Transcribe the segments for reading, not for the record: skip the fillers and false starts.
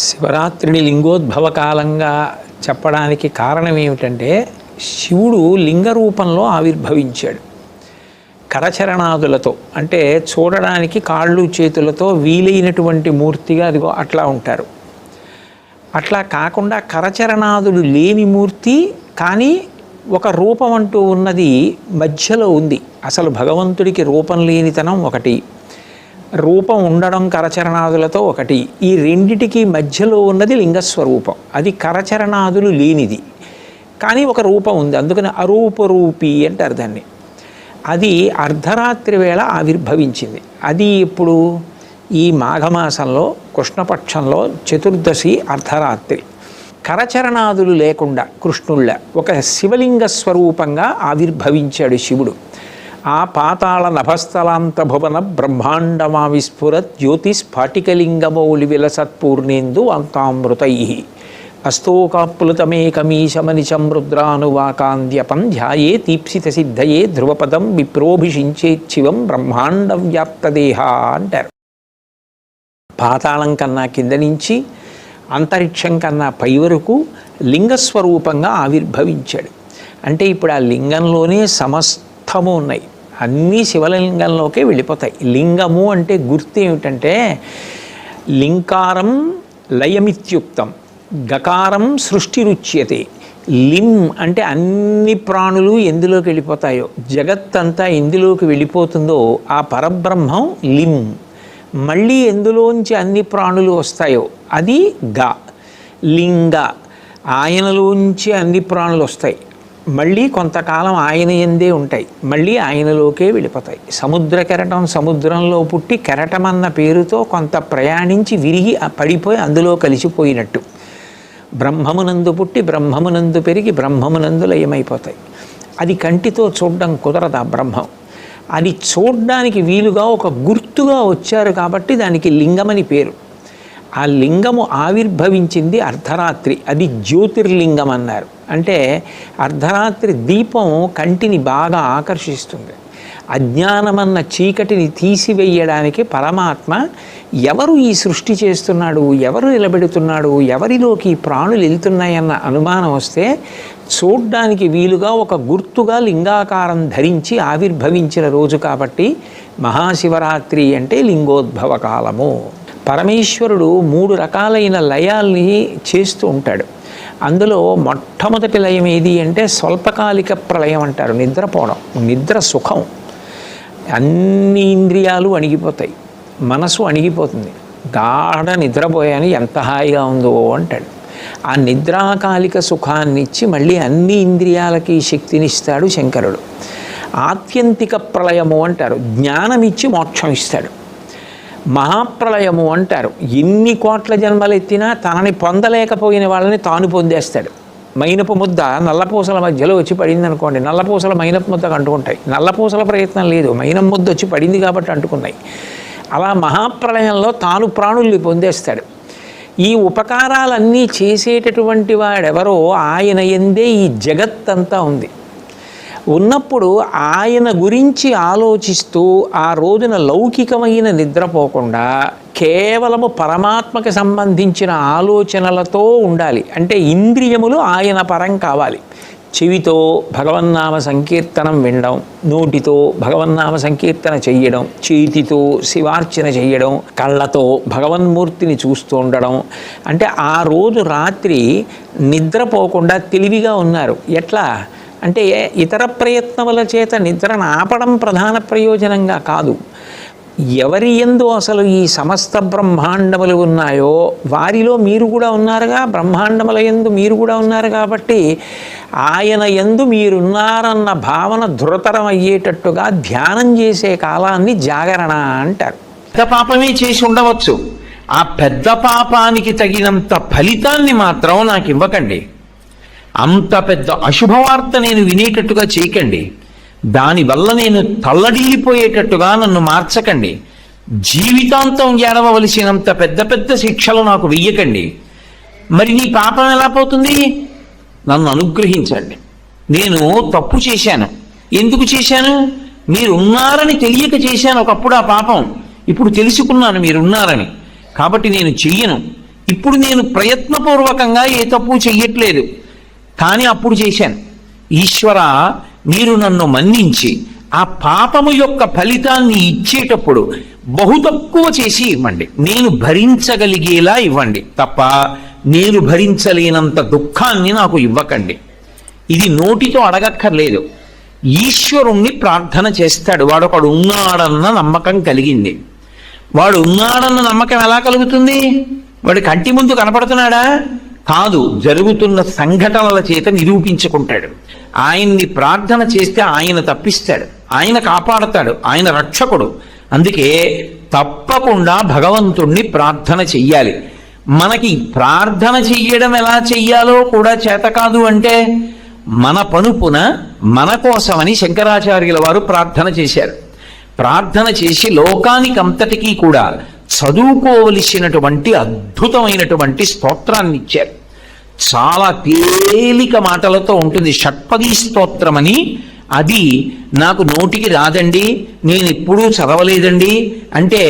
శివరాత్రిని లింగోద్భవ కాలంగా చెప్పడానికి కారణం ఏమిటంటే శివుడు లింగ రూపంలో ఆవిర్భవించాడు. కరచరణాదులతో అంటే చూడడానికి కాళ్ళు చేతులతో వీలైనటువంటి మూర్తిగా అదిగో అట్లా ఉంటారు. అట్లా కాకుండా కరచరణాదులు లేని మూర్తి కానీ ఒక రూపం అంటూ ఉన్నది మధ్యలో ఉంది. అసలు భగవంతుడికి రూపం లేనితనం ఒకటి, రూపం ఉండడం కరచరణాదులతో ఒకటి. ఈ రెండిటికి మధ్యలో ఉన్నది లింగస్వరూపం. అది కరచరణాదులు లేనిది కానీ ఒక రూపం ఉంది, అందుకని అరూపరూపి అంటారు దాన్ని. అది అర్ధరాత్రి వేళ ఆవిర్భవించింది. అది ఇప్పుడు ఈ మాఘమాసంలో కృష్ణపక్షంలో చతుర్దశి అర్ధరాత్రి. కరచరణాదులు లేకుండా కృష్ణుళ్ళ ఒక శివలింగ స్వరూపంగా ఆవిర్భవించాడు శివుడు. ఆ పాతాళ నభస్థలాంత భువన బ్రహ్మాండమా విస్ఫురత్ జ్యోతిస్ఫాటికలింగమౌళి విలసత్పూర్ణేందు అంతామృతై అస్తోకాప్లుతమేకమీశమనిశం రుద్రానువాకాంద్యపం ధ్యాయే తీప్సిత సిద్ధయే ధ్రువపదం విప్రోభిషించేచ్చివం బ్రహ్మాండ వ్యాప్తదేహ అంటారు. పాతాళం కన్నా కింద నుంచి అంతరిక్షం కన్నా పై వరకు లింగస్వరూపంగా ఆవిర్భవించాడు. అంటే ఇప్పుడు ఆ లింగంలోనే సమస్తము ఉన్నాయి, అన్నీ శివలింగంలోకే వెళ్ళిపోతాయి. లింగము అంటే గుర్తు ఏమిటంటే లింకారం లయమిత్యుక్తం, గకారం సృష్టిరుచ్యతే. లిం అంటే అన్ని ప్రాణులు ఎందులోకి వెళ్ళిపోతాయో, జగత్తంతా ఎందులోకి వెళ్ళిపోతుందో ఆ పరబ్రహ్మం లిం. మళ్ళీ ఎందులోంచి అన్ని ప్రాణులు వస్తాయో అది గా. లింగ ఆయనలోంచి అన్ని ప్రాణులు వస్తాయి, మళ్ళీ కొంతకాలం ఆయన ఎందే ఉంటాయి, మళ్ళీ ఆయనలోకే వెళ్ళిపోతాయి. సముద్ర కెరటం సముద్రంలో పుట్టి కెరటం అన్న పేరుతో కొంత ప్రయాణించి విరిగి పడిపోయి అందులో కలిసిపోయినట్టు. బ్రహ్మమునందు పుట్టి బ్రహ్మమునందు పెరిగి బ్రహ్మమునందు లయమైపోతాయి. అది కంటితో చూడడం కుదరదు. ఆ బ్రహ్మం అది చూడ్డానికి వీలుగా ఒక గుర్తుగా వచ్చారు కాబట్టి దానికి లింగమని పేరు. ఆ లింగము ఆవిర్భవించింది అర్ధరాత్రి, అది జ్యోతిర్లింగం అన్నారు. అంటే అర్ధరాత్రి దీపం కంటిని బాగా ఆకర్షిస్తుంది. అజ్ఞానమన్న చీకటిని తీసివేయడానికి పరమాత్మ ఎవరు ఈ సృష్టి చేస్తున్నాడు, ఎవరు నిలబెడుతున్నాడు, ఎవరిలోకి ప్రాణులు వెళ్తున్నాయన్న అనుమానం వస్తే చూడ్డానికి వీలుగా ఒక గుర్తుగా లింగాకారం ధరించి ఆవిర్భవించిన రోజు కాబట్టి మహాశివరాత్రి అంటే లింగోద్భవ కాలము. పరమేశ్వరుడు 3 రకాలైన లయాల్ని చేస్తూ ఉంటాడు. అందులో మొట్టమొదటి లయం ఏది అంటే స్వల్పకాలిక ప్రళయం అంటారు. నిద్రపోవడం, నిద్ర సుఖం. అన్ని ఇంద్రియాలు అణిగిపోతాయి, మనసు అణిగిపోతుంది. గాఢ నిద్రపోయాను ఎంత హాయిగా ఉందో అంటాడు. ఆ నిద్రాకాలిక సుఖాన్ని ఇచ్చి మళ్ళీ అన్ని ఇంద్రియాలకి శక్తినిస్తాడు శంకరుడు. ఆత్యంతిక ప్రళయము అంటారు, జ్ఞానమిచ్చి మోక్షం ఇస్తాడు. మహాప్రళయము అంటారు, ఎన్ని కోట్ల జన్మలెత్తినా తనని పొందలేకపోయిన వాళ్ళని తాను పొందేస్తాడు. మైనపు ముద్ద నల్లపూసల మధ్యలో వచ్చి పడింది అనుకోండి, నల్లపూసల మైనపు ముద్దకు అంటుకుంటాయి. నల్లపూసల ప్రయత్నం లేదు, మైనం ముద్ద వచ్చి పడింది కాబట్టి అంటుకున్నాయి. అలా మహాప్రళయంలో తాను ప్రాణుల్ని పొందేస్తాడు. ఈ ఉపకారాలన్నీ చేసేటటువంటి వాడెవరో ఆయన యందే ఈ జగత్తంతా ఉంది. ఉన్నప్పుడు ఆయన గురించి ఆలోచిస్తూ ఆ రోజున లౌకికమైన నిద్రపోకుండా కేవలము పరమాత్మకి సంబంధించిన ఆలోచనలతో ఉండాలి. అంటే ఇంద్రియములు ఆయన పరం కావాలి. చెవితో భగవన్నామ సంకీర్తనం వినడం, నోటితో భగవన్నామ సంకీర్తన చెయ్యడం, చేతితో శివార్చన చెయ్యడం, కళ్ళతో భగవన్మూర్తిని చూస్తూ ఉండడం. అంటే ఆ రోజు రాత్రి నిద్రపోకుండా తెలివిగా ఉన్నారు. ఎట్లా అంటే ఇతర ప్రయత్నముల చేత నిద్రను ఆపడం ప్రధాన ప్రయోజనంగా కాదు. ఎవరి యందు అసలు ఈ సమస్త బ్రహ్మాండములు ఉన్నాయో వారిలో మీరు కూడా ఉన్నారుగా, బ్రహ్మాండముల యందు మీరు కూడా ఉన్నారు కాబట్టి ఆయన యందు మీరున్నారన్న భావన ధృతరం అయ్యేటట్టుగా ధ్యానం చేసే కాలాన్ని జాగరణ అంటారు. పెద్ద పాపమే చేసి ఉండవచ్చు, ఆ పెద్ద పాపానికి తగినంత ఫలితాన్ని మాత్రం నాకు ఇవ్వకండి. అంత పెద్ద అశుభవార్త నేను వినేటట్టుగా చేయకండి. దానివల్ల నేను తల్లడిల్లిపోయేటట్టుగా నన్ను మార్చకండి. జీవితాంతం ఏడవలసినంత పెద్ద పెద్ద శిక్షలు నాకు వెయ్యకండి. మరి నీ పాపం ఎలా పోతుంది? నన్ను అనుగ్రహించండి. నేను తప్పు చేశాను. ఎందుకు చేశాను? మీరున్నారని తెలియక చేశాను ఒకప్పుడు ఆ పాపం. ఇప్పుడు తెలుసుకున్నాను మీరున్నారని, కాబట్టి నేను చెయ్యను. ఇప్పుడు నేను ప్రయత్నపూర్వకంగా ఏ తప్పు చెయ్యట్లేదు, కానీ అప్పుడు చేశాను. ఈశ్వర, మీరు నన్ను మన్నించి ఆ పాపము యొక్క ఫలితాన్ని ఇచ్చేటప్పుడు బహు తక్కువ చేసి ఇవ్వండి, నేను భరించగలిగేలా ఇవ్వండి తప్ప నేను భరించలేనంత దుఃఖాన్ని నాకు ఇవ్వకండి. ఇది నోటితో అడగక్కర్లేదు, ఈశ్వరుణ్ణి ప్రార్థన చేస్తాడు. వాడొకడు ఉన్నాడన్న నమ్మకం కలిగింది. వాడు ఉన్నాడన్న నమ్మకం ఎలా కలుగుతుంది? వాడి కంటి ముందు కనపడుతున్నాడా? కాదు, జరుగుతున్న సంఘటనల చేత నిరూపించుకుంటాడు. ఆయన్ని ప్రార్థన చేస్తే ఆయన తప్పిస్తాడు, ఆయన కాపాడతాడు, ఆయన రక్షకుడు. అందుకే తప్పకుండా భగవంతుణ్ణి ప్రార్థన చెయ్యాలి. మనకి ప్రార్థన చెయ్యడం ఎలా చెయ్యాలో కూడా చేత కాదు అంటే మన పనుపున మన కోసమని శంకరాచార్యుల వారు ప్రార్థన చేశారు. ప్రార్థన చేసి లోకానికంతటికీ కూడా చదువుకోవలసినటువంటి అద్భుతమైనటువంటి స్తోత్రాన్ని ఇచ్చారు. చాలా తేలిక మాటలతో ఉంటుంది. షట్పదీ స్తోత్రం అని, అది నాకు నోటికి రాదండి, నేను ఎప్పుడూ చదవలేదండి అంటే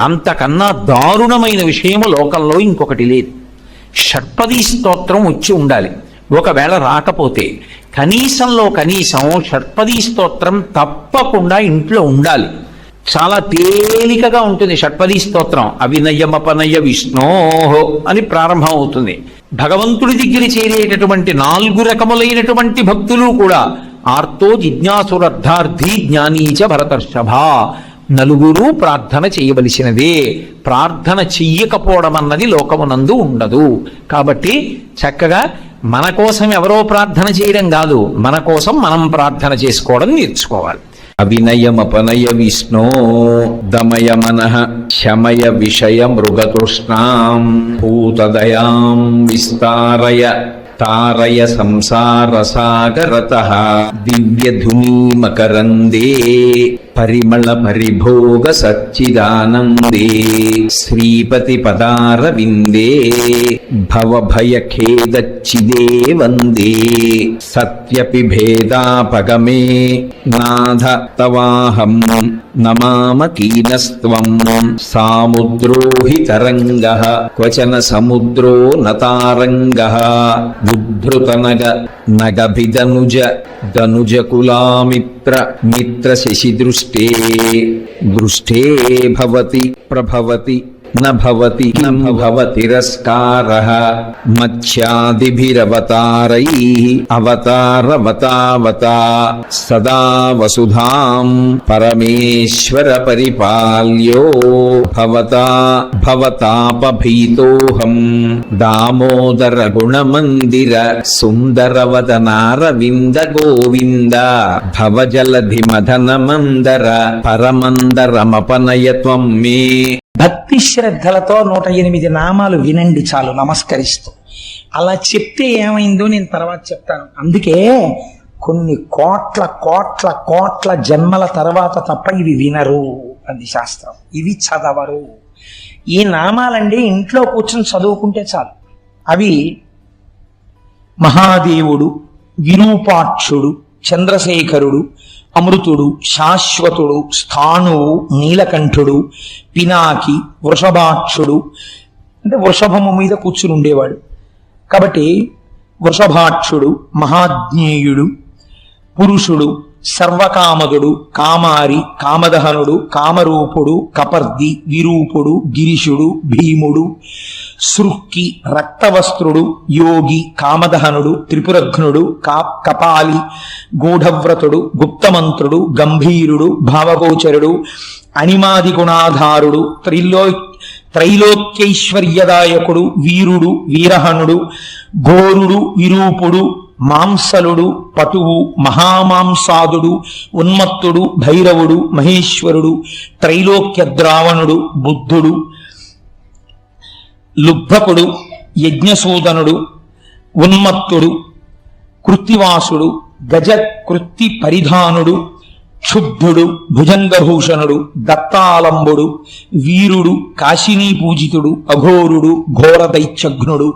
అంతకన్నా దారుణమైన విషయము లోకంలో ఇంకొకటి లేదు. షట్పదీ స్తోత్రం వచ్చి ఉండాలి. ఒకవేళ రాకపోతే కనీసంలో కనీసం షట్పదీ స్తోత్రం తప్పకుండా ఇంట్లో ఉండాలి. చాలా తేలికగా ఉంటుంది షట్పదీ స్తోత్రం. అవినయమపనయ విష్ణోహో అని ప్రారంభం అవుతుంది. భగవంతుడి దగ్గర చేరేటటువంటి 4 రకములైనటువంటి భక్తులు కూడా ఆర్తో జిజ్ఞాసురర్థార్థి జ్ఞానీచ భరతర్షభ, నలుగురు ప్రార్థన చేయవలసినదే. ప్రార్థన చెయ్యకపోవడం అన్నది లోకమునందు ఉండదు. కాబట్టి చక్కగా మన కోసం ఎవరో ప్రార్థన చేయడం కాదు, మన కోసం మనం ప్రార్థన చేసుకోవడం నేర్చుకోవాలి. అవినయమపనయ విష్ణో దమయ మనః శమయ విషయ మృగతృష్ణాం భూతదయాం విస్తారయ తారయ సంసార సాగరతః దివ్యధునీ మకరందే పరిమళ పరిభోగ సచ్చిదానందే శ్రీపతి పదారవిందే భవభయఖేదచ్చిదే వందే సత్యపి భేదాపగమే నాథ తవాహం నమామ కీనస్త్వం సాముద్రో హి తరంగః క్వచన సముద్రో నతారంగః ఉద్ధృతనగ నగభిదనుజ ధనుజకులామిత్ర మిత్ర శశి దృష్టే దృష్టే భవతి ప్రభవతి నభవతి తిరస్కారః మత్స్యాదిభిరవతారైః అవతారవతావతా సదా వసుధాం పరమేశ్వర పరిపాల్యో భవతా భవతాపభీతోహం దామోదర గుణమందిర సుందరవదనారవింద గోవింద భవజలధి మదన మందర పరమందరమపనయత్వం మే. భక్తి శ్రద్ధలతో 108 నామాలు వినండి చాలు, నమస్కరిస్తూ. అలా చెప్తే ఏమైందో నేను తర్వాత చెప్తాను. అందుకే కొన్ని కోట్ల కోట్ల కోట్ల జన్మల తర్వాత తప్ప ఇవి వినరు అంది శాస్త్రం, ఇవి చదవరు. ఈ నామాలండి ఇంట్లో కూర్చొని చదువుకుంటే చాలు. అవి మహాదేవుడు, విరూపాక్షుడు, చంద్రశేఖరుడు, అమృతుడు, శాశ్వతుడు, స్థాణువు, నీలకంఠుడు, పినాకి, వృషభాక్షుడు అంటే వృషభము మీద కూర్చుని ఉండేవాడు కాబట్టి వృషభాక్షుడు, మహాజ్ఞేయుడు, పురుషుడు, సర్వకామదుడు, కామారి, కామదహనుడు, కామరూపుడు, కపర్ది, విరూపుడు, గిరిశుడు, భీముడు, సృక్కి, రక్తవస్త్రుడు, యోగి, కామదహనుడు, త్రిపురఘ్నుడు, కపాలి, గూఢవ్రతుడు, గుప్తమంత్రుడు, గంభీరుడు, భావగోచరుడు, అనిమాది గుణాధారుడు, త్రైలోక్యైశ్వర్యదాయకుడు, వీరుడు, వీరహనుడు, ఘోరుడు, విరూపుడు, మాంసలుడు, పటువు, మహామాంసాదుడు, ఉన్మత్తుడు, భైరవుడు, మహేశ్వరుడు, త్రైలోక్య ద్రావణుడు, బుద్ధుడు, లుబ్ధకుడు, యజ్ఞసూదనుడు, ఉన్మత్తుడు, కృత్తివాసుడు, గజకృత్తి పరిధానుడు, క్షుబ్ధుడు, భుజంగభూషణుడు, దత్తాలంబుడు, వీరుడు, కాశినీ పూజితుడు, అఘోరుడు, ఘోర దైత్యఘ్నుడు,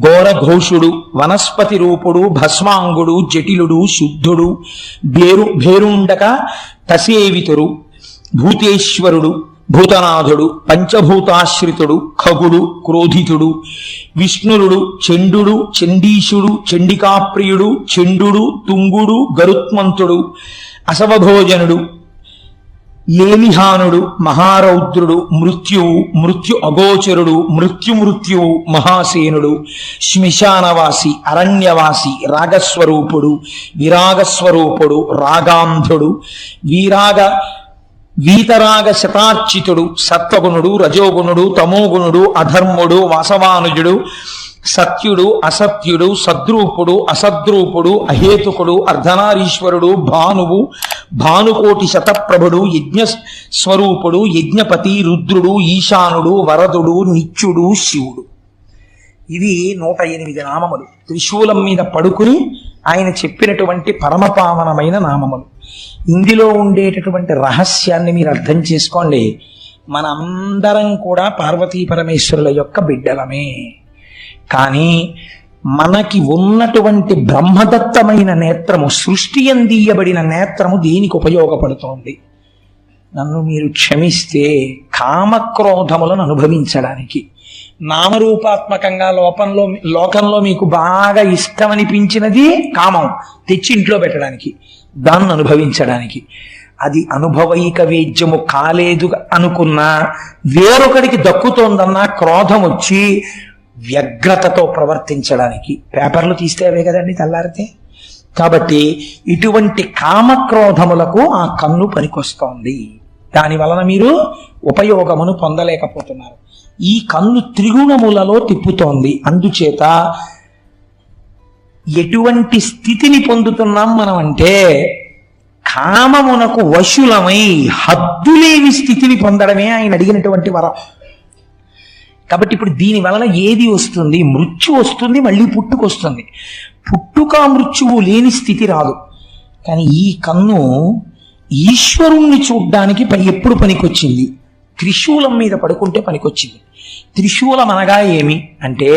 ఘోరఘోషుడు, వనస్పతి రూపుడు, భస్మాంగుడు, జటిలుడు, శుద్ధుడు, భేరుండక తసేవితుడు, భూతేశ్వరుడు, భూతనాథుడు, పంచభూతాశ్రితుడు, ఖగుడు, క్రోధితుడు, విష్ణురుడు, చండుడు, చండీశుడు, చండికాప్రియుడు, చండుడు, తుంగుడు, గరుత్మంతుడు, అసవభోజనుడు, లేలిహానుడు, మహారౌద్రుడు, మృత్యువు, మృత్యు అగోచరుడు, మృత్యువు, మహాసేనుడు, శ్మశానవాసి, అరణ్యవాసి, రాగస్వరూపుడు, విరాగస్వరూపుడు, రాగాంధుడు, వీతరాగ శతార్చితుడు, సత్వగుణుడు, రజోగుణుడు, తమోగుణుడు, అధర్ముడు, వాసవానుజుడు, సత్యుడు, అసత్యుడు, సద్రూపుడు, అసద్రూపుడు, అహేతుకుడు, అర్ధనారీశ్వరుడు, భానువు, భానుకోటి శతప్రభుడు, యజ్ఞస్వరూపుడు, యజ్ఞపతి, రుద్రుడు, ఈశానుడు, వరదుడు, నిత్యుడు, శివుడు. ఇవి 108 నామములు. త్రిశూలం మీద పడుకుని ఆయన చెప్పినటువంటి పరమపావనమైన నామములు. ఇందులో ఉండేటటువంటి రహస్యాన్ని మీరు అర్థం చేసుకోండి. మనందరం కూడా పార్వతీ పరమేశ్వరుల యొక్క బిడ్డలమే. కానీ మనకి ఉన్నటువంటి బ్రహ్మదత్తమైన నేత్రము, సృష్టి అందియబడిన నేత్రము దేనికి ఉపయోగపడుతోంది? నన్ను మీరు క్షమిస్తే కామక్రోధములను అనుభవించడానికి. నామరూపాత్మకంగా లోకంలో మీకు బాగా ఇష్టమనిపించినది కామం తెచ్చి ఇంట్లో పెట్టడానికి, దాన్ని అనుభవించడానికి. అది అనుభవైక వేద్యము కాలేదు అనుకున్నా, వేరొకడికి దక్కుతోందన్నా క్రోధం వచ్చి వ్యగ్రతతో ప్రవర్తించడానికి. పేపర్లు తీస్తే అవే కదండి తెల్లారితే. కాబట్టి ఇటువంటి కామక్రోధములకు ఆ కన్ను పనికొస్తోంది. దాని వలన మీరు ఉపయోగమును పొందలేకపోతున్నారు. ఈ కన్ను త్రిగుణములలో తిప్పుతోంది. అందుచేత ఎటువంటి స్థితిని పొందుతున్నాం మనం అంటే, కామమునకు వశులమై హద్దులేని స్థితిని పొందడమే ఆయన అడిగినటువంటి వరం. కాబట్టి ఇప్పుడు దీని వలన ఏది వస్తుంది? మృత్యు వస్తుంది, మళ్ళీ పుట్టుకొస్తుంది. పుట్టుక మృత్యువు లేని స్థితి రాదు. కానీ ఈ కన్ను ఈశ్వరుణ్ణి చూడ్డానికి ఎప్పుడు పనికొచ్చింది? త్రిశూలం మీద పడుకుంటే పనికొచ్చింది. త్రిశూలం అనగా ఏమి అంటే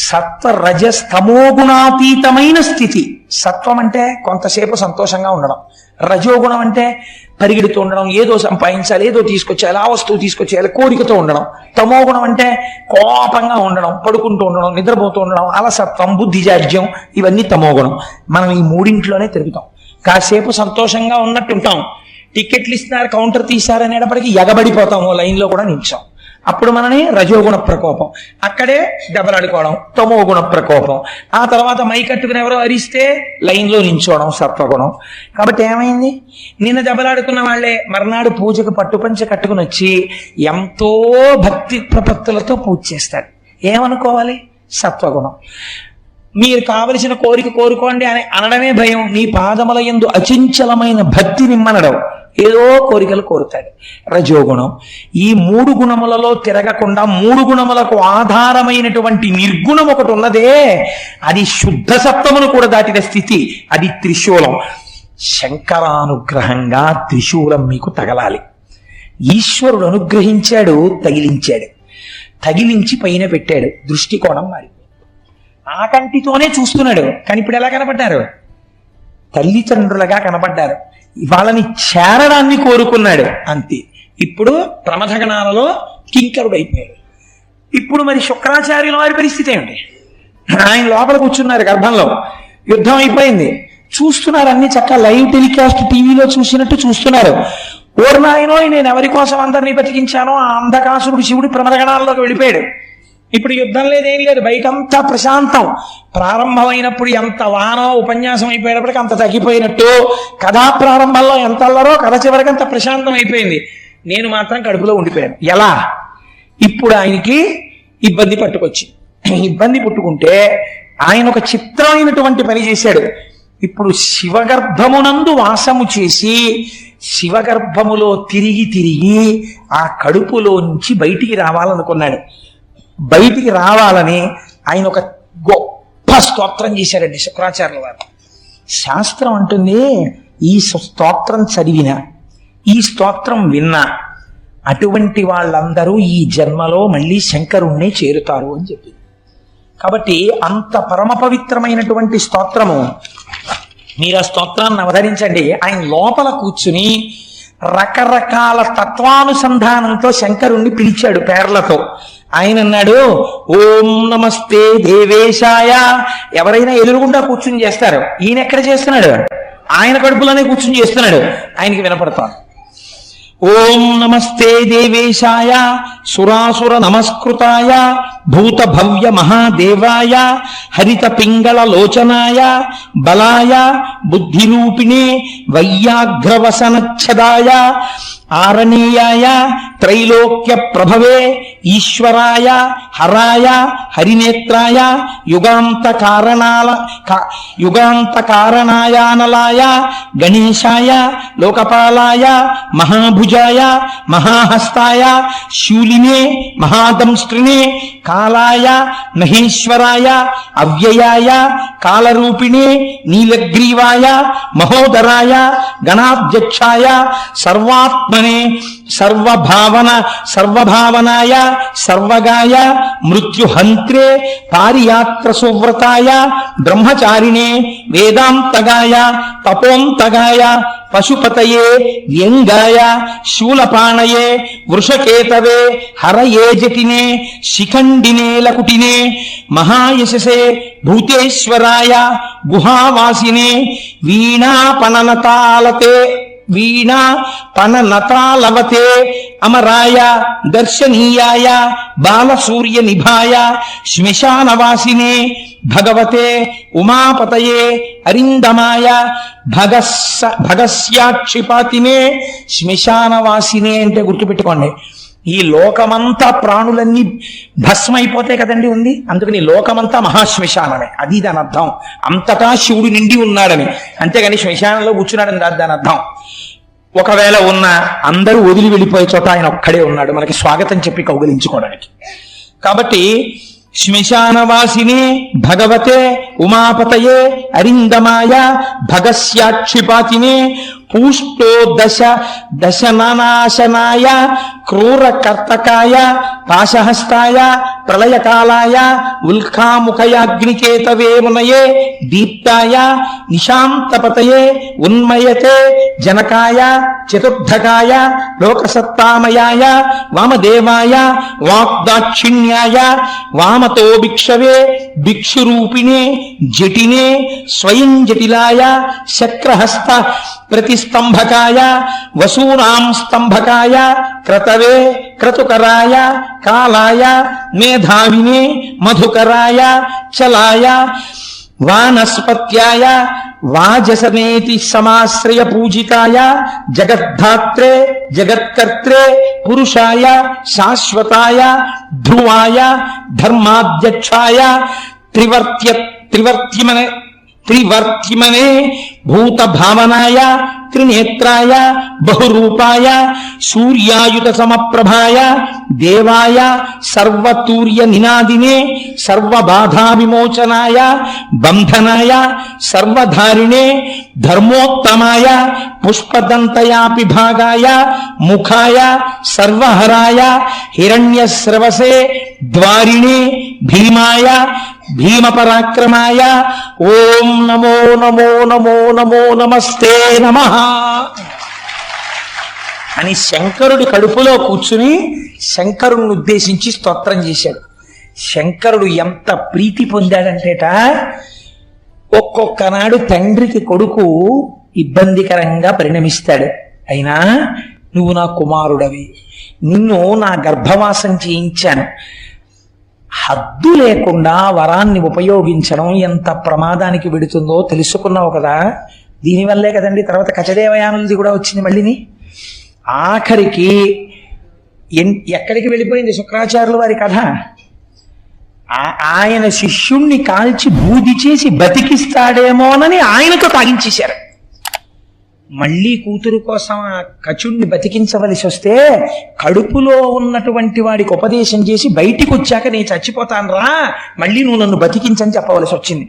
సత్వ రజస్తమోగుణాతీతమైన స్థితి. సత్వం అంటే కొంతసేపు సంతోషంగా ఉండడం, రజోగుణం అంటే పరిగెడుతూ ఉండడం, ఏదో సంపాదించాలి, ఏదో తీసుకొచ్చేయాలి, ఆ వస్తువు తీసుకొచ్చేయాలి, కోరికతో ఉండడం. తమోగుణం అంటే కోపంగా ఉండడం, పడుకుంటూ ఉండడం, నిద్రపోతూ ఉండడం, అలసత్వం, బుద్ధిజాడ్యం, ఇవన్నీ తమోగుణం. మనం ఈ మూడింట్లోనే తిరుగుతాం. కాసేపు సంతోషంగా ఉన్నట్టుంటాం, టికెట్లు ఇస్తున్నారు, కౌంటర్ తీశారనేటప్పటికీ ఎగబడిపోతాం, ఓ లైన్లో కూడా నిల్చాం. అప్పుడు మనని రజోగుణ ప్రకోపం, అక్కడే దెబ్బలాడుకోవడం, తమోగుణ ప్రకోపం. ఆ తర్వాత మైకట్టుకుని ఎవరో అరిస్తే లైన్లో నించోవడం, సత్వగుణం. కాబట్టి ఏమైంది? నిన్న దెబ్బలాడుకున్న వాళ్ళే మర్నాడు పూజకు పట్టుపంచ కట్టుకుని వచ్చి ఎంతో భక్తి ప్రపత్తులతో పూజ చేస్తాడు. ఏమనుకోవాలి? సత్వగుణం. మీరు కావలసిన కోరిక కోరుకోండి అని అనడమే భయం. నీ పాదముల యందు అచంచలమైన భక్తి నిమ్మనడం, ఏదో కోరికలు కోరుతాడు. రజోగుణం. ఈ 3 గుణములలో తిరగకుండా 3 గుణములకు ఆధారమైనటువంటి నిర్గుణం ఒకటి ఉన్నదే, అది శుద్ధ సత్వమును కూడా దాటిన స్థితి. అది త్రిశూలం. శంకరానుగ్రహంగా త్రిశూలం మీకు తగలాలి. ఈశ్వరుడు అనుగ్రహించాడు, తగిలించాడు. తగిలించి పైన పెట్టాడు. దృష్టికోణం మారి ఆ కంటితోనే చూస్తున్నాడు. కానీ ఇప్పుడు ఎలా కనపడ్డారు? తల్లిదండ్రులుగా కనపడ్డారు. వాళ్ళని చేరడాన్ని కోరుకున్నాడు, అంతే. ఇప్పుడు ప్రమథగణాలలో కింకరుడు అయిపోయాడు. ఇప్పుడు మరి శుక్రాచార్యుల వారి పరిస్థితి ఏమిటి? ఆయన లోపల కూర్చున్నారు గర్భంలో, యుద్ధం అయిపోయింది, చూస్తున్నారు. అన్ని చక్కగా లైవ్ టెలికాస్ట్ టీవీలో చూసినట్టు చూస్తున్నారు. ఓర్నాయనో, నేను ఎవరి కోసం అందరినీ బతికించానో ఆ అంధకాసురుడు శివుడి ప్రమథగణాల్లోకి వెళ్ళిపోయాడు. ఇప్పుడు యుద్ధం లేదేం లేదు, బయటంతా ప్రశాంతం. ప్రారంభమైనప్పుడు ఎంత వానో, ఉపన్యాసం అయిపోయేటప్పటికి అంత తగ్గిపోయినట్టు, కథా ప్రారంభంలో ఎంత అల్లరో కథ చివరికి అంత ప్రశాంతం అయిపోయింది. నేను మాత్రం కడుపులో ఉండిపోయాను. ఎలా? ఇప్పుడు ఆయనకి ఇబ్బంది పట్టుకొచ్చి, ఇబ్బంది పుట్టుకుంటే ఆయన ఒక చిత్రమైనటువంటి పని చేశాడు. ఇప్పుడు శివగర్భమునందు వాసము చేసి శివగర్భములో తిరిగి తిరిగి ఆ కడుపులో నుంచి బయటికి రావాలనుకున్నాడు. బయటికి రావాలని ఆయన ఒక గొప్ప స్తోత్రం చేశారండి శుక్రాచార్యుల వారు. శాస్త్రం అంటుంది, ఈ స్తోత్రం చదివిన, ఈ స్తోత్రం విన్నా అటువంటి వాళ్ళందరూ ఈ జన్మలో మళ్ళీ శంకరుణ్ణి చేరుతారు అని చెప్పింది. కాబట్టి అంత పరమ పవిత్రమైనటువంటి స్తోత్రము. మీరు ఆ స్తోత్రాన్ని అవతరించండి. ఆయన లోపల కూర్చుని రకరకాల తత్వానుసంధానంతో శంకరుణ్ణి పిలిచాడు పేర్లతో. ఆయన అన్నాడు, ఓం నమస్తే దేవేశాయ. ఎవరైనా ఎదురుగుండా కూర్చుని చేస్తారు, ఈయన ఎక్కడ చేస్తున్నాడు? ఆయన కడుపులోనే కూర్చుని చేస్తున్నాడు, ఆయనకి వినపడతాను. ఓం నమస్తే దేవేశాయ సురాసుర నమస్కృతాయ భూత భవ్య మహాదేవాయ హరిత పింగళ లోచనాయ బలాయ బుద్ధిరూపిణే వైయాఘ్రవసనచ్ఛదాయ ఆరణీయాయ త్రైలోక్య ప్రభవే ఈశ్వరాయ హరాయ హరినేత్రాయ యుగాంత కారణాయానలాయ గణేశాయ లోకపాలాయ మహాభుజాయ మహాహస్తాయ శూలినే మహాదంస్త్రినే కాలాయ మహేశ్వరాయ అవ్యయాయ కాలరూపిణే నీలగ్రీవాయ మహోదరాయ గణాధ్యక్షాయ సర్వాత్మనే సర్వభావనాయ సర్వగాయ మృత్యుహంత్రే పారియాత్ర సువ్రతాయ బ్రహ్మచారిణే వేదాంతగాయ తపోంతగాయ పశుపతయే వ్యంగాయ శూలపాణయే వృషకేతవే హరయే జటినే శిఖండినే లకుటినే మహాయశసే భూతేశ్వరాయ గుహావాసినే వీణా పననతాలవతే అమరాయ దర్శనీయాయ బాలసూర్య నిభాయ శ్మశానవాసినే భగవతే ఉమాపతయే అరిందమాయ భగస్యాక్షిపాతినే. శ్మశానవాసినే అంటే గుర్తుపెట్టుకోండి, ఈ లోకమంతా ప్రాణులన్నీ భస్మైపోతే కదండి ఉంది, అందుకని లోకమంతా మహాశ్మశానమే, అది దాని అర్థం. అంతటా శివుడు నిండి ఉన్నాడని, అంతేగాని శ్మశానంలో కూర్చున్నాడని కాదు దాని అర్థం. ఒకవేళ ఉన్న అందరూ వదిలి వెళ్ళిపోయే చోట ఆయన ఒక్కడే ఉన్నాడు మనకి స్వాగతం చెప్పి కౌగిలించుకోవడానికి. కాబట్టి శ్మశానవాసినే భగవతే ఉమాపతయే అరిందమాయ భగస్యాక్షిపాతినే పూష్టో దశనాశనాయ క్రూరకర్తకాయ పాశహస్తాయ ప్రళయకాలాయ ఉల్కాముఖయాగ్నికేతవే మునయే దీప్తాయ నిశాంతపతయే ఉన్మయతే జనకాయ చతుర్థకాయ లోకసత్తామయాయ వామదేవాయ వాగ్దాక్షిణ్యాయ వామతో భిక్షవే భిక్షురూపిణే జటినే స్వయం జటిలాయ శక్రహస్త ప్రతిస్తంభకాయ వసూనాం స్తంభకాయ క్రతవే క్రతుకరాయ కాలాయ మేధావినే మధుకరాయ చలాయ వానస్పత్యాయ వాజసనేతి సమాశ్రయ పూజితాయ జగద్ధాత్రే జగత్కర్త్రే పురుషాయ శాశ్వతాయ ధ్రువాయ ధర్మాధ్యక్షాయ త్రివర్తిమనే భూత భావనాయ త్రినేత్రాయ బహురూపాయ సూర్యాయుత సమప్రభాయ దేవాయ సర్వతూర్య నినాదినే సర్వబాధా విమోచనాయ బంధనాయ సర్వధారిణే ధర్మోత్తమాయ పుష్పదంతయాపి భాగాయ ముఖాయ సర్వహరాయ హిరణ్యస్రవసే ద్వారిణే భీమాయ భీమపరాక్రమాయ ఓం నమో నమో నమో నమో నమస్తే నమః అని శంకరుడి కడుపులో కూర్చుని శంకరుణ్ణి ఉద్దేశించి స్తోత్రం చేశాడు. శంకరుడు ఎంత ప్రీతి పొందాడంటేట, ఒక్కొక్క నాడు తండ్రికి కొడుకు ఇబ్బందికరంగా పరిణమిస్తాడు. అయినా నువ్వు నా కుమారుడవి, నిన్ను నా గర్భవాసం చేయించాను, హద్దు లేకుండా వరాన్ని ఉపయోగించడం ఎంత ప్రమాదానికి వెడుతుందో తెలుసుకున్నావు కదా. దీనివల్లే కదండి తర్వాత కచదేవయానులది కూడా వచ్చింది. మళ్ళీని ఆఖరికి ఎక్కడికి వెళ్ళిపోయింది శుక్రాచార్యుల వారి కథ. ఆయన శిష్యుణ్ణి కాల్చి బూది చేసి బతికిస్తాడేమోనని ఆయనతో తాగించేశారు. మళ్ళీ కూతురు కోసం ఆ కచుణ్ణి బతికించవలసి వస్తే కడుపులో ఉన్నటువంటి వాడికి ఉపదేశం చేసి బయటికి వచ్చాక నేను చచ్చిపోతాను రా, మళ్ళీ నువ్వు నన్ను బతికించని చెప్పవలసి వచ్చింది.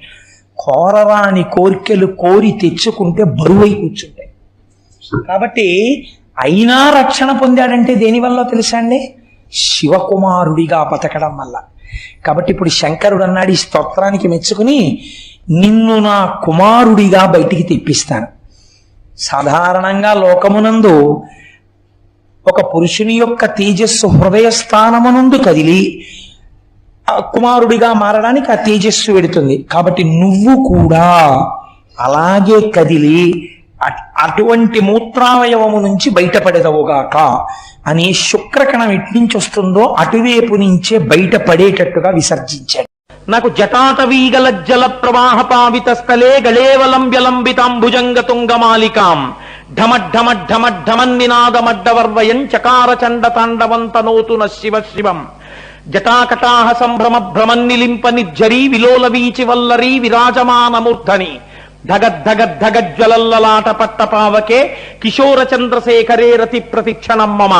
కోరరాని కోరికలు కోరి తెచ్చుకుంటే బరువై కూర్చుంటాయి. కాబట్టి అయినా రక్షణ పొందాడంటే దేనివల్ల తెలుసా అండి? శివకుమారుడిగా బతకడం వల్ల. కాబట్టి ఇప్పుడు శంకరుడు అన్నాడు ఈ స్తోత్రానికి మెచ్చుకుని, నిన్ను నా కుమారుడిగా బయటికి తెప్పిస్తాను. సాధారణంగా లోకమునందు ఒక పురుషుని యొక్క తేజస్సు హృదయ స్థానమునందు కదిలి కుమారుడిగా మారడానికి ఆ తేజస్సు వెడుతుంది. కాబట్టి నువ్వు కూడా అలాగే కదిలి అటువంటి మూత్రావయవము నుంచి బయటపడేదవుగాక అని శుక్రకణం ఎట్నుంచి వస్తుందో అటువైపు నుంచే బయటపడేటట్టుగా విసర్జించాడు. నాకు జటాటవీగల జల ప్రవాహ పావిత స్థలే గళేవలంబ్యలంబితాంబుజంగ తుంగమాలికాం ఢమఢమఢమఢమన్నినాదమడ్డవర్వయం చకార చండ తాండవంతనోతున శివ శివం జటాకటాహ సంభ్రమ భ్రమన్నిలింప నిర్జరీ విలోల వీచి వల్లరీ విరాజమానమూర్ధని ధగద్ధగద్ధగజ్వలల్లలాట పట్టపావకే కిశోర చంద్రశేఖరే రతి ప్రతిక్షణం మమ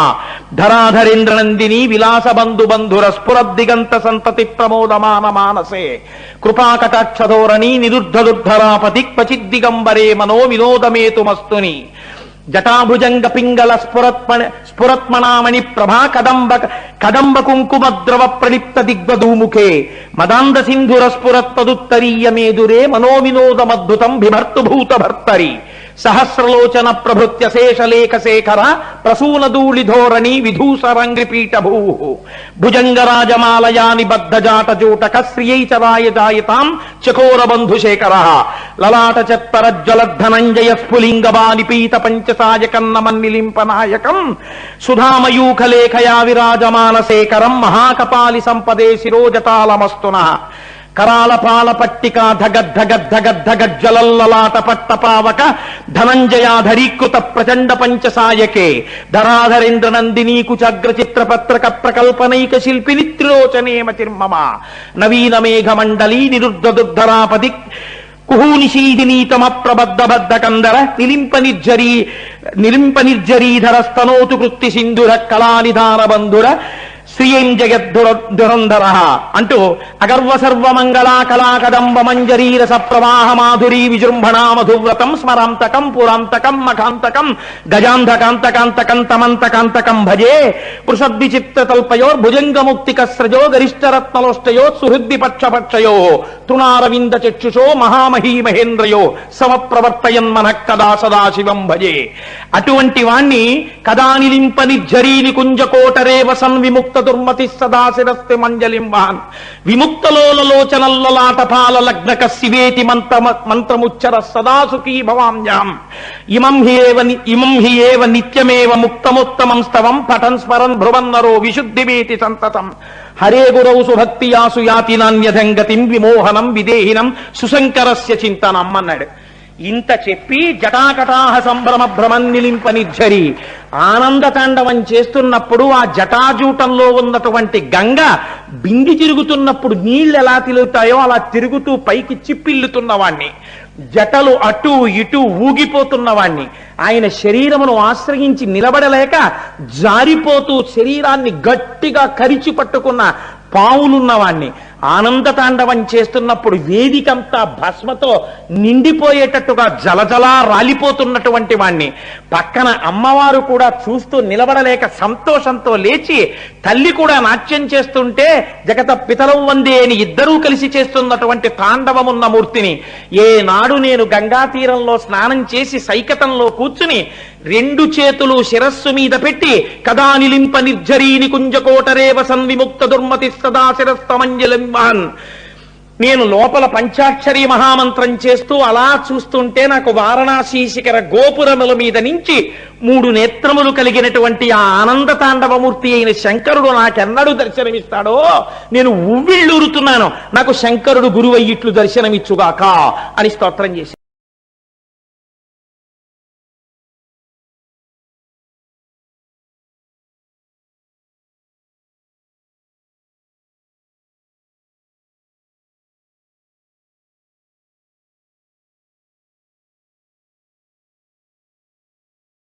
ధరాధరేంద్రనందిని విలాస బంధు బంధుర స్ఫురద్దిగంత సంతతి ప్రమోదమాన మానసే కృపాకటాక్షధోరణి నిరుద్ధదుర్ధరాపతి క్వచిద్దిగంబరే మనో వినోదమేతుమస్తుని జటాభుజంగ పింగళ స్ఫురత్మణామణి ప్రభా కదంబ కుంకుమద్రవ ప్రలిప్త దిగ్వధూముఖే మదాంద సింధుర స్ఫురత్తదుత్తరీయ మేదురే మనోవినోదమద్భుతం బిభర్తుభూత భర్తరి సహస్రలోచన ప్రభృత్య శేషలేఖ శేఖర ప్రసూనధూళిధోరణి విధూసరంగ్రిపీఠభూ భుజంగరాజమాలయా నిబద్ధజాట జూటక శ్రియైచరాయజాయతాం చకోర బంధుశేఖర లలాట చత్తరజ్వలద్ధనంజయ స్ఫులింగబానిపీత పంచసాయకన్నమన్నిలింపనాయకం సుధామయూఖలేఖయా విరాజమాన శేఖరం మహాకపాలి సంపదే శిరోజటాలమస్తున కరాళపాల పట్టికా ధగద్ధగద్ధగద్ధగజ్వలల్లలాట పట్టపావక ధనంజయాధరీకృత ప్రచండ పంచసాయకే ధరాధరేంద్ర నందినీ కుచాగ్ర చిత్రపత్రక ప్రకల్పనైక శిల్పిని త్రిలోచనేమ చిర్మమ నవీన మేఘమండలీ నిరుద్ధదుర్ధరాపది కుహూనిషీదినీతమ ప్రబద్ధబద్ధ కందర నిలింప నిర్జరీధర స్తనోతు కృత్తి సింధుర కళానిధాన బంధుర శ్రీయం జగద్ధురంధర అంటూ అగర్వ సర్వమంగళా కళాకదంబ మంజరీరస ప్రవాహ మాధురీ విజృంభణా మధువ్రతం స్మరాంతకం పురాంతకం మఖాంతకం గజాంధకాంతకాంతకం తమంతకాంతకం భజే పృషద్విచిత్రతల్పయోర్భుజంగముక్తికస్రజో గరిష్టరత్నలోష్టయో సుహృద్ది పక్షపక్షయో తృణారవింద చక్షుషో మహామహీ మహేంద్రయో సమప్రవర్తయన్ మనః కదా సదాశివం భజే. అటువంటి వాణ్ణి కదా నిలింప నిర్జరీని కుంజకోటరేవ సన్విముక్త దుర్మతి సదాశిరస్తి మంజలింవాన్ విముక్తలోలలోచనల్లలాటపాల లగ్నక శివేతి మంత్రముచ్చర సదాసుఖీ భవామ్యాం ఇమం హి ఏవ నిత్యమేవ ముక్తముత్తమం స్తవం పఠన్ స్మరన్ భ్రువన్నరో విశుద్ధివేతి సంతతం హరే గురౌ సుభక్తియాసు యాతి నాన్యధంగతిం విమోహనం విదేహినం సుశంకరస్య చింతనం అన్నాడు. ఇంత చెప్పి జటాకటాహ సంభ్రమ భ్రమన్నిలింప నిర్జరి ఆనంద తాండవం చేస్తున్నప్పుడు ఆ జటాజూటంలో ఉన్నటువంటి గంగ బింగి తిరుగుతున్నప్పుడు నీళ్లు ఎలా తిరుగుతాయో అలా తిరుగుతూ పైకి చిప్పిల్లుతున్నవాణ్ణి, జటలు అటు ఇటు ఊగిపోతున్నవాణ్ణి, ఆయన శరీరమును ఆశ్రయించి నిలబడలేక జారిపోతూ శరీరాన్ని గట్టిగా కరిచి పట్టుకున్న పావులున్నవాణ్ణి, ఆనంద తాండవం చేస్తున్నప్పుడు వేదికంతా భస్మతో నిండిపోయేటట్టుగా జలజలా రాలిపోతున్నటువంటి వాణ్ణి, పక్కన అమ్మవారు కూడా చూస్తూ నిలబడలేక సంతోషంతో లేచి తల్లి కూడా నాట్యం చేస్తుంటే జగత పితరం వందే అని ఇద్దరూ కలిసి చేస్తున్నటువంటి తాండవమున్న మూర్తిని ఏనాడు నేను గంగా తీరంలో స్నానం చేసి సైకతంలో కూర్చుని రెండు చేతులు శిరస్సు మీద పెట్టి కదా నిలింప నిర్జరీని కుంజకోటరేవ సన్విముక్త దుర్మతి సదాశిరస్తమంజలింవాన్ నేను లోపల పంచాక్షరి మహామంత్రం చేస్తూ అలా చూస్తుంటే నాకు వారణాసి శిఖర గోపురముల మీద నుంచి 3 నేత్రములు కలిగినటువంటి ఆ ఆనంద తాండవమూర్తి అయిన శంకరుడు నాకెన్నడూ దర్శనమిస్తాడో నేను ఉవ్విళ్ళూరుతున్నాను, నాకు శంకరుడు గురువయ్యిట్లు దర్శనమిచ్చుగాక అని స్తోత్రం చేశాను.